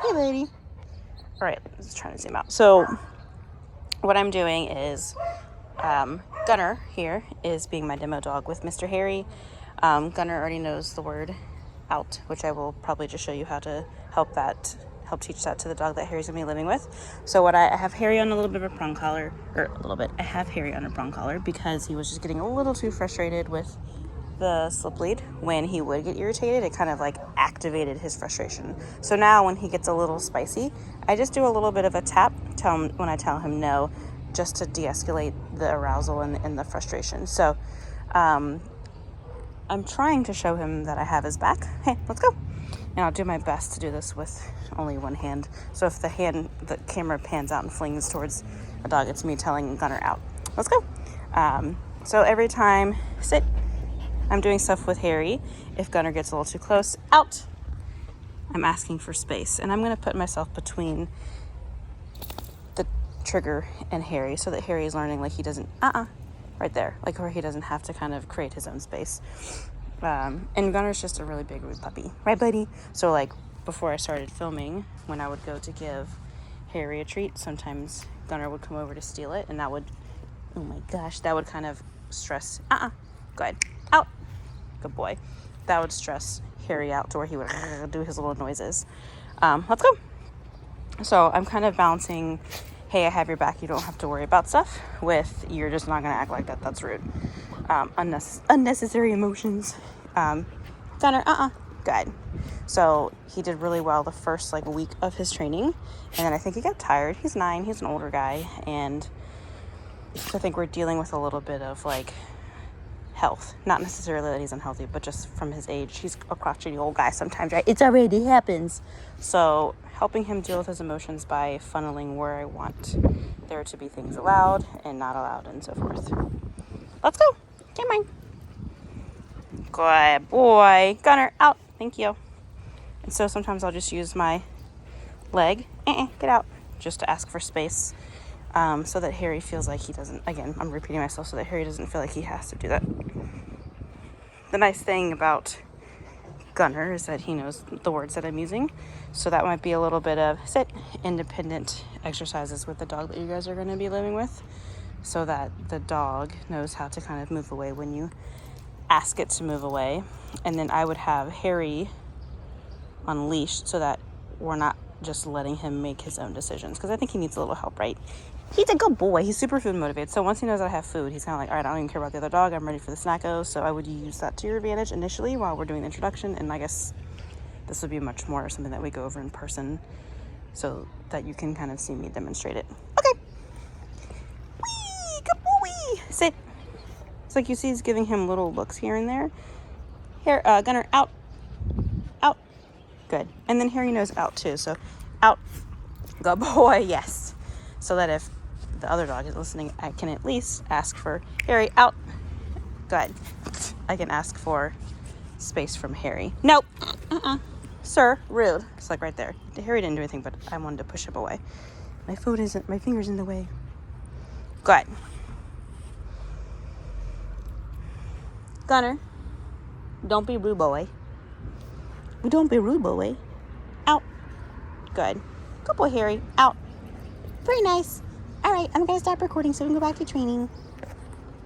Hey, lady. All right, let's try to zoom out. So what I'm doing is Gunner here is being my demo dog with Mr. Harry. Gunner already knows the word out, which I will probably just show you how to help teach that to the dog that Harry's gonna be living with. So I have Harry on a little bit of a prong collar, I have Harry on a prong collar because he was just getting a little too frustrated with the slip lead. When he would get irritated, it kind of like activated his frustration. So now when he gets a little spicy, I just do a little bit of a tap when I tell him no, just to de-escalate the arousal and the frustration. So I'm trying to show him that I have his back. Hey, let's go. And I'll do my best to do this with only one hand. So if the camera pans out and flings towards a dog, it's me telling Gunner out. Let's go. So every time, sit. I'm doing stuff with Harry. If Gunner gets a little too close, out. I'm asking for space. And I'm going to put myself between the trigger and Harry so that Harry is learning like he doesn't, right there. Like where he doesn't have to kind of create his own space. And Gunner's just a really big rude puppy. Right, buddy? So like before I started filming, when I would go to give Harry a treat, sometimes Gunner would come over to steal it. And that would, oh my gosh, that would kind of stress, go ahead, out. Good boy. That would stress Harry out to where he would do his little noises. Let's go. So I'm kind of balancing, hey, I have your back, you don't have to worry about stuff, with you're just not going to act like that. That's rude. Unnecessary emotions. Gunner, good. So he did really well the first week of his training. And then I think he got tired. He's 9. He's an older guy. And so I think we're dealing with a little bit of health, not necessarily that he's unhealthy, but just from his age, he's a crotchety old guy sometimes, right? It already happens. So helping him deal with his emotions by funneling where I want there to be things allowed and not allowed and so forth. Let's go. Come on. Good boy. Gunner, out. Thank you. And so sometimes I'll just use my leg, get out, just to ask for space. So that Harry feels like he doesn't, again, I'm repeating myself, so that Harry doesn't feel like he has to do that. The nice thing about Gunner is that he knows the words that I'm using. So that might be a little bit of sit, independent exercises with the dog that you guys are going to be living with, so that the dog knows how to kind of move away when you ask it to move away. And then I would have Harry on leash so that we're not just letting him make his own decisions, because I think he needs a little help, right? He's a good boy. He's super food motivated. So once he knows I have food, he's kind of like, all right, I don't even care about the other dog. I'm ready for the snackos. So I would use that to your advantage initially while we're doing the introduction. And I guess this would be much more something that we go over in person so that you can kind of see me demonstrate it. Okay. Wee, good boy. Sit. It's like you see he's giving him little looks here and there. Here, Gunner, out. Out. Good. And then Harry knows out too. So out. Good boy. Yes. So that if the other dog is listening, I can at least ask for Harry, out. Good. I can ask for space from Harry. Nope. Sir, rude. It's like right there. Harry didn't do anything, but I wanted to push him away. My finger's in the way. Good. Gunner, don't be rude, boy. Don't be rude, boy. Out. Good. Good boy, Harry. Out. Very nice. All right, I'm going to stop recording so we can go back to training.